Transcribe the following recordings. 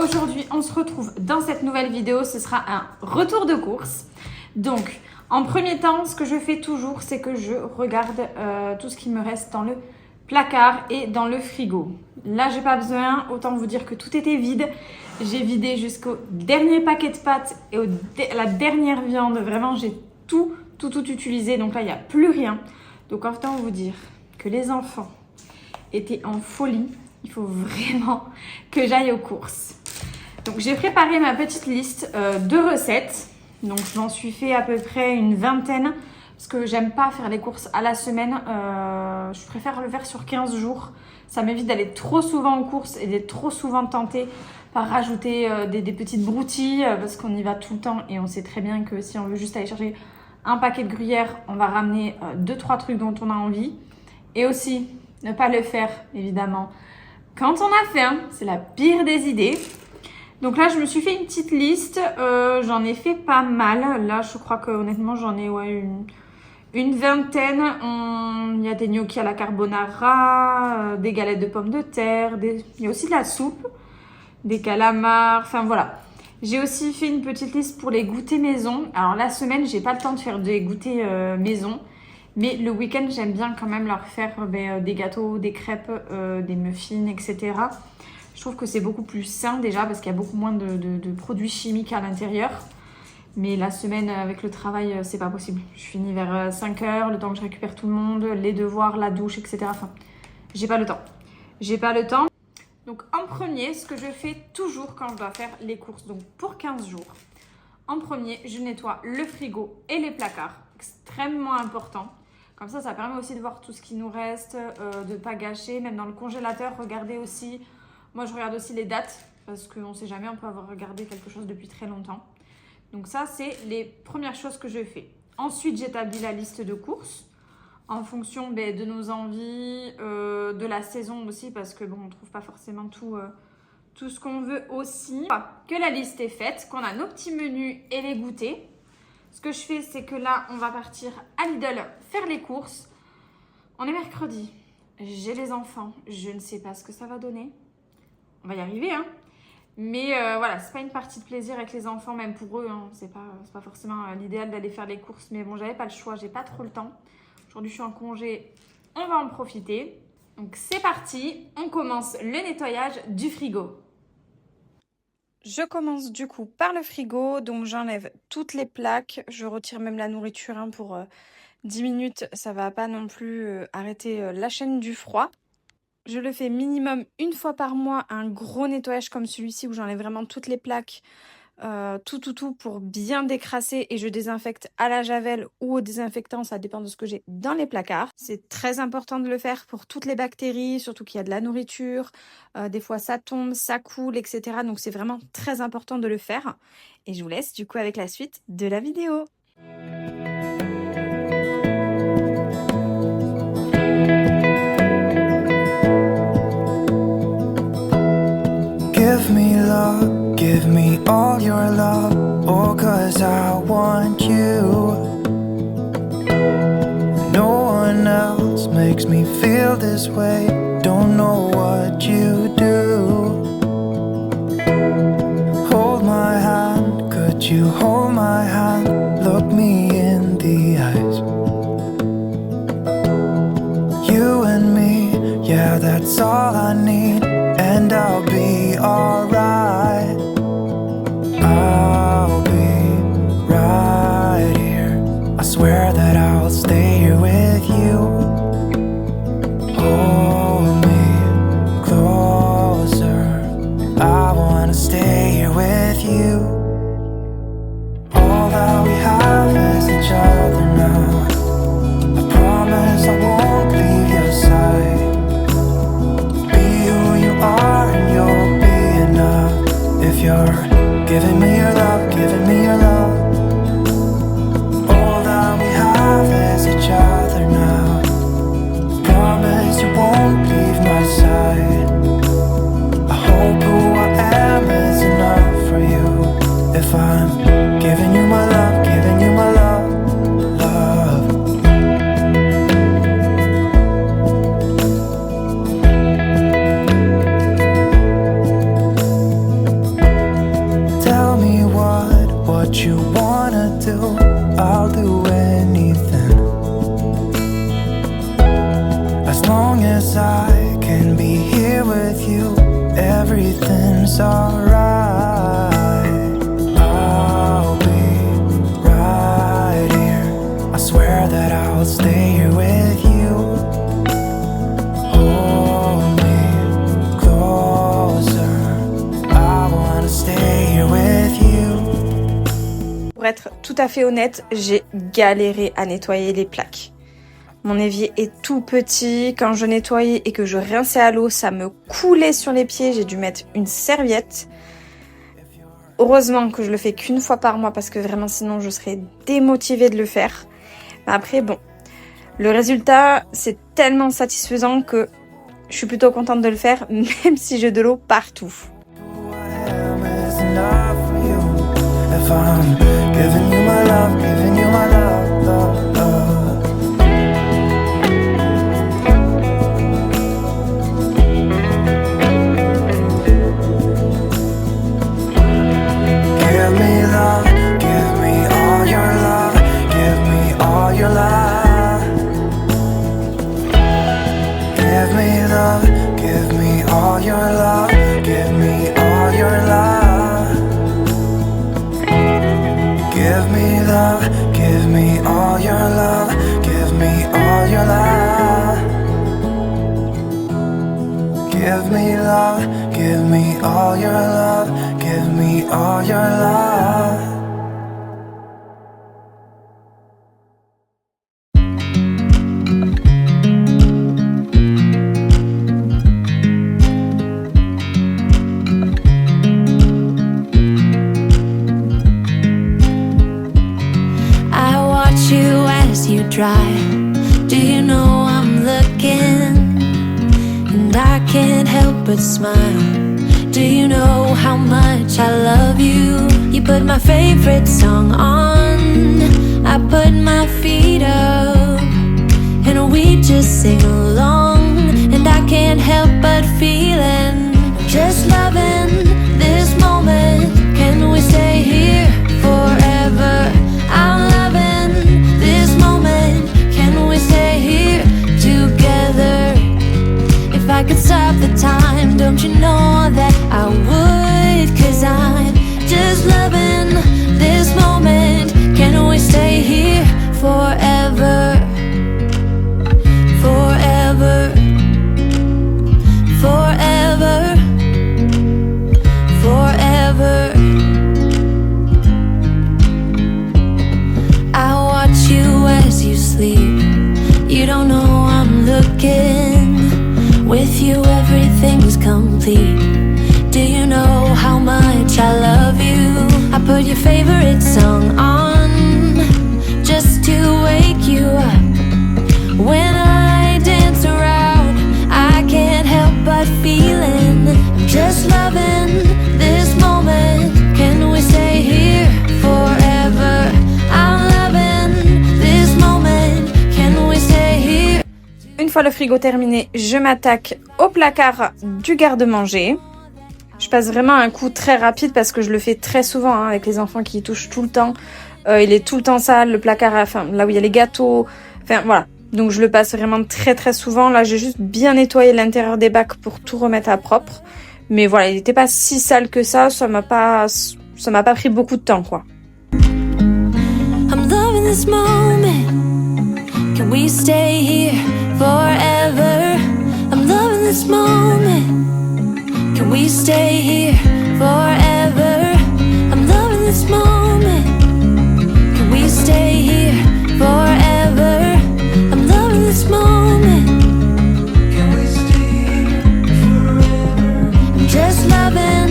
aujourd'hui on se retrouve dans cette nouvelle vidéo, ce sera un retour de course. Donc en premier temps, ce que je fais toujours, c'est que je regarde tout ce qui me reste dans le placard et dans le frigo. Là j'ai pas besoin, autant vous dire que tout était vide. J'ai vidé jusqu'au dernier paquet de pâtes et la dernière viande, vraiment j'ai tout utilisé, donc là il n'y a plus rien. Donc autant vous dire que les enfants étaient en folie. Il faut vraiment que j'aille aux courses. Donc j'ai préparé ma petite liste de recettes. Donc je m'en suis fait à peu près une vingtaine parce que j'aime pas faire les courses à la semaine. Je préfère le faire sur 15 jours. Ça m'évite d'aller trop souvent aux courses et d'être trop souvent tentée par rajouter des petites broutilles parce qu'on y va tout le temps et on sait très bien que si on veut juste aller chercher un paquet de gruyère, on va ramener 2-3 trucs dont on a envie. Et aussi, ne pas le faire évidemment quand on a faim, c'est la pire des idées. Donc là, je me suis fait une petite liste. J'en ai fait pas mal. Là, je crois que honnêtement, j'en ai une vingtaine. Il y a des gnocchis à la carbonara, des galettes de pommes de terre. Il y a aussi de la soupe, des calamars. Enfin voilà. J'ai aussi fait une petite liste pour les goûters maison. Alors la semaine, j'ai pas le temps de faire des goûters maison. Mais le week-end, j'aime bien quand même leur faire des gâteaux, des crêpes, des muffins, etc. Je trouve que c'est beaucoup plus sain déjà parce qu'il y a beaucoup moins de produits chimiques à l'intérieur. Mais la semaine avec le travail, c'est pas possible. Je finis vers 5h, le temps que je récupère tout le monde, les devoirs, la douche, etc. Enfin, j'ai pas le temps. J'ai pas le temps. Donc en premier, ce que je fais toujours quand je dois faire les courses, donc pour 15 jours. En premier, je nettoie le frigo et les placards. Extrêmement important. Comme ça permet aussi de voir tout ce qui nous reste, de ne pas gâcher. Même dans le congélateur, regardez aussi. Moi, je regarde aussi les dates parce qu'on ne sait jamais, on peut avoir regardé quelque chose depuis très longtemps. Donc ça, c'est les premières choses que je fais. Ensuite, j'établis la liste de courses en fonction de nos envies, de la saison aussi parce que bon, on ne trouve pas forcément tout ce qu'on veut aussi. Que la liste est faite, qu'on a nos petits menus et les goûters. Ce que je fais, c'est que là, on va partir à Lidl faire les courses. On est mercredi. J'ai les enfants. Je ne sais pas ce que ça va donner. On va y arriver, hein. Mais voilà, c'est pas une partie de plaisir avec les enfants, même pour eux. Hein. C'est pas forcément l'idéal d'aller faire les courses. Mais bon, j'avais pas le choix. J'ai pas trop le temps. Aujourd'hui, je suis en congé. On va en profiter. Donc, c'est parti. On commence le nettoyage du frigo. Je commence du coup par le frigo, donc j'enlève toutes les plaques, je retire même la nourriture pour 10 minutes, ça va pas non plus arrêter la chaîne du froid. Je le fais minimum une fois par mois, un gros nettoyage comme celui-ci où j'enlève vraiment toutes les plaques, tout pour bien décrasser et je désinfecte à la javel ou au désinfectant, ça dépend de ce que j'ai dans les placards. C'est très important de le faire pour toutes les bactéries, surtout qu'il y a de la nourriture, des fois ça tombe, ça coule, etc. Donc c'est vraiment très important de le faire. Et je vous laisse du coup avec la suite de la vidéo. Give me love, give me all your love, oh 'cause I want you. No one else makes me feel this way, don't know what you do. Hold my hand, could you hold my hand, look me in the eyes. You and me, yeah that's all I need, and I'll be alright. I'll be right here. I swear that I'll stay here with you. Hold me closer. I wanna stay here with you. everything's alright. I'll be right here. I swear that I'll stay here with you. Hold me closer. I wanna stay here with you. Pour être tout à fait honnête, j'ai galéré à nettoyer les plaques. Mon évier est tout petit, quand je nettoyais et que je rinçais à l'eau, ça me coulait sur les pieds, j'ai dû mettre une serviette. Heureusement que je le fais qu'une fois par mois parce que vraiment sinon je serais démotivée de le faire. Mais après bon, le résultat c'est tellement satisfaisant que je suis plutôt contente de le faire même si j'ai de l'eau partout. Give me love, give me all your love, give me all your love. I watch you as you drive. Do you know I'm looking? And I can't help but smile. Do you know how much I love you? You put my favorite song on, I put my feet up, and we just sing along. And I can't help but feeling, just loving this moment. Can we stay here forever? I'm loving this moment. Can we stay here together? If I could stop the time, don't you know that I would? 'Cause I'm just loving this moment. Can we stay here forever? Forever. Forever. Forever. I watch you as you sleep. You don't know I'm looking. With you everything's complete. Do you know how much I love you? I put your favorite song on just to wake you up. When I dance around, I can't help but feeling, I'm just loving this moment. Can we stay here forever? I'm loving this moment. Can we stay here? Une fois le frigo terminé, je m'attaque au placard du garde-manger. Je passe vraiment un coup très rapide parce que je le fais très souvent hein, avec les enfants qui y touchent tout le temps. Il est tout le temps sale, le placard, enfin là où il y a les gâteaux. Enfin voilà, donc je le passe vraiment très très souvent. Là j'ai juste bien nettoyé l'intérieur des bacs pour tout remettre à propre. Mais voilà, il n'était pas si sale que ça m'a pas pris beaucoup de temps quoi. I'm loving this moment. Can we stay here forever? I'm loving this moment. Can we stay here forever? I'm loving this moment. Can we stay here forever? I'm loving this moment. Can we stay here forever? I'm just loving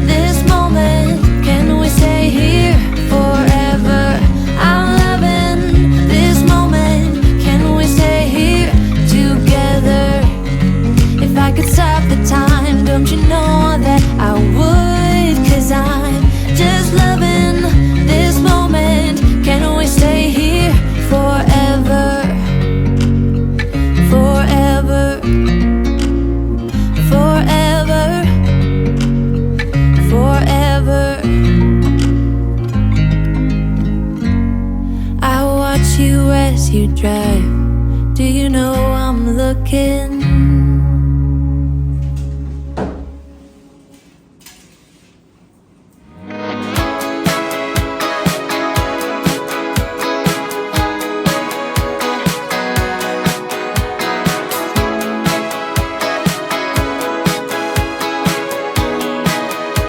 this moment. Can we stay here forever? I'm loving this moment. Can we stay here together? If I could stop the time, don't you know that I would? 'Cause I'm just loving this moment. Can we stay here forever? Forever. Forever. Forever. I watch you as you drive. Do you know I'm looking?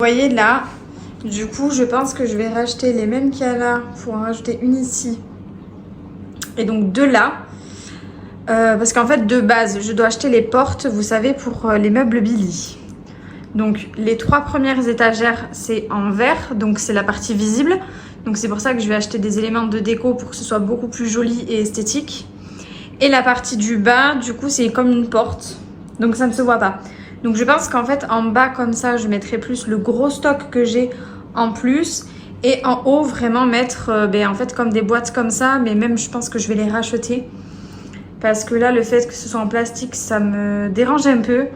voyez là, du coup je pense que je vais racheter les mêmes qu'il y a là pour en rajouter une ici et donc deux là. Parce qu'en fait de base je dois acheter les portes, vous savez, pour les meubles Billy. Donc les 3 premières étagères c'est en verre, donc c'est la partie visible. Donc c'est pour ça que je vais acheter des éléments de déco pour que ce soit beaucoup plus joli et esthétique. Et la partie du bas, du coup c'est comme une porte, donc ça ne se voit pas. Donc je pense qu'en fait en bas comme ça je mettrai plus le gros stock que j'ai en plus. Et en haut vraiment mettre en fait comme des boîtes comme ça, mais même je pense que je vais les racheter. Parce que là, le fait que ce soit en plastique, ça me dérange un peu.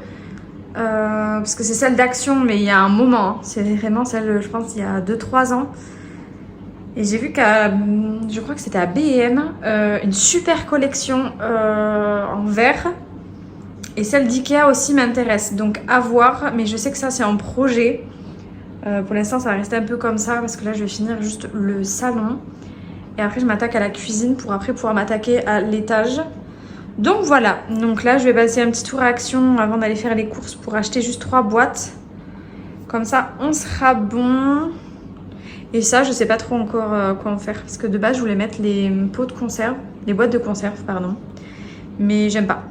Parce que c'est celle d'Action, mais il y a un moment. Hein. C'est vraiment celle, je pense, il y a 2-3 ans. Et j'ai vu je crois que c'était à B&M, une super collection en verre. Et celle d'Ikea aussi m'intéresse. Donc à voir, mais je sais que ça, c'est en projet. Pour l'instant, ça va rester un peu comme ça, parce que là, je vais finir juste le salon. Et après, je m'attaque à la cuisine pour après pouvoir m'attaquer à l'étage. Donc voilà, donc là je vais passer un petit tour à Action avant d'aller faire les courses pour acheter juste 3 boîtes. Comme ça on sera bon. Et ça je sais pas trop encore quoi en faire. Parce que de base je voulais mettre les pots de conserve, les boîtes de conserve pardon. Mais j'aime pas.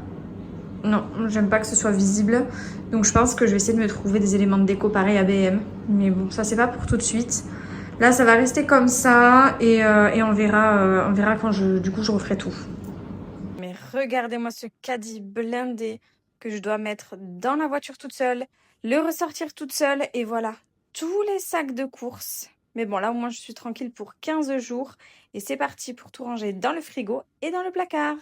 Non, j'aime pas que ce soit visible. Donc je pense que je vais essayer de me trouver des éléments de déco pareil à B&M. Mais bon, ça c'est pas pour tout de suite. Là ça va rester comme ça et on verra quand du coup je referai tout. Mais regardez-moi ce caddie blindé que je dois mettre dans la voiture toute seule, le ressortir toute seule et voilà, tous les sacs de courses. Mais bon, là au moins je suis tranquille pour 15 jours et c'est parti pour tout ranger dans le frigo et dans le placard.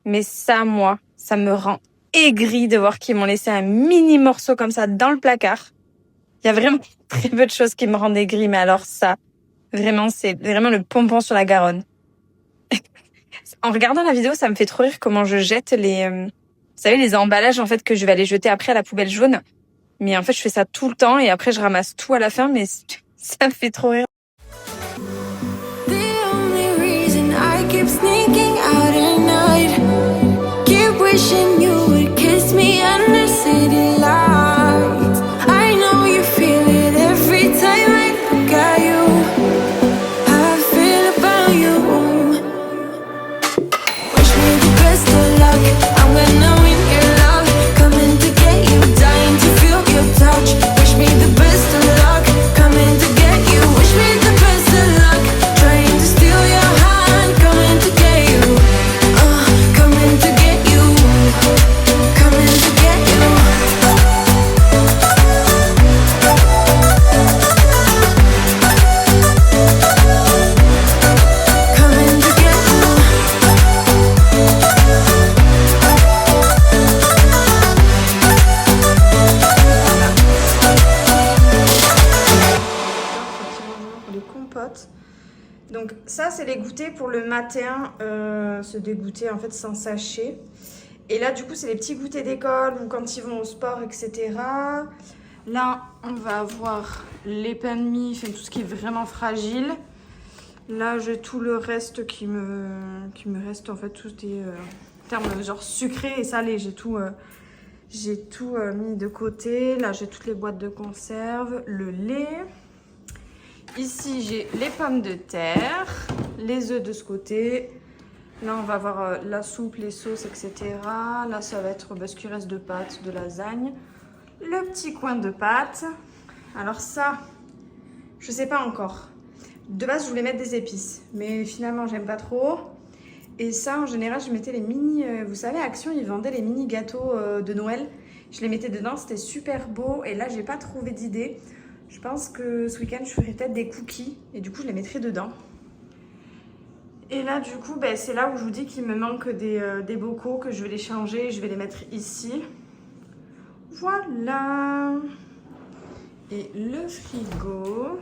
Mais ça, moi, ça me rend aigrie de voir qu'ils m'ont laissé un mini morceau comme ça dans le placard. Il y a vraiment très peu de choses qui me rendent aigrie, mais alors ça, vraiment, c'est vraiment le pompon sur la Garonne. En regardant la vidéo, ça me fait trop rire comment je jette vous savez, les emballages en fait que je vais aller jeter après à la poubelle jaune. Mais en fait, je fais ça tout le temps et après je ramasse tout à la fin, mais ça me fait trop rire. Wishing you would kiss me under city lights. I know you feel it every time I look at you. How I feel about you. thé pour le matin, se dégoûter en fait sans sachet. Et là du coup c'est les petits goûters d'école ou quand ils vont au sport, etc. Là on va avoir les pains de mie, tout ce qui est vraiment fragile. Là j'ai tout le reste qui me reste en fait, tout est termes genre sucré et salé. J'ai tout mis de côté. Là j'ai toutes les boîtes de conserve, le lait. Ici j'ai les pommes de terre, les œufs de ce côté. Là on va avoir la soupe, les sauces, etc. Là ça va être ce qui reste de pâtes, de lasagne. Le petit coin de pâtes. Alors ça, je sais pas encore. De base je voulais mettre des épices, mais finalement j'aime pas trop. Et ça en général je mettais les mini, vous savez Action ils vendaient les mini gâteaux de Noël. Je les mettais dedans, c'était super beau. Et là j'ai pas trouvé d'idée. Je pense que ce week-end je ferai peut-être des cookies et du coup je les mettrai dedans. Et là du coup c'est là où je vous dis qu'il me manque des bocaux, que je vais les changer, je vais les mettre ici. Voilà. Et le frigo.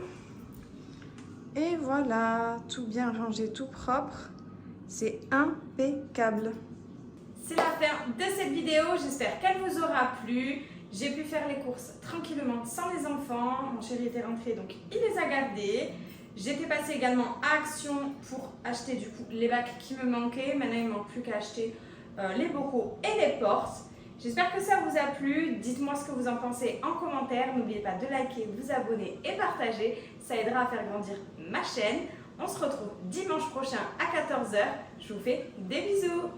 Et voilà, tout bien rangé, tout propre. C'est impeccable. C'est la fin de cette vidéo, j'espère qu'elle vous aura plu. J'ai pu faire les courses tranquillement sans les enfants. Mon chéri était rentré donc il les a gardés. J'étais passée également à Action pour acheter du coup les bacs qui me manquaient. Maintenant il ne manque plus qu'à acheter les bocaux et les portes. J'espère que ça vous a plu. Dites-moi ce que vous en pensez en commentaire. N'oubliez pas de liker, vous abonner et partager. Ça aidera à faire grandir ma chaîne. On se retrouve dimanche prochain à 14 h. Je vous fais des bisous.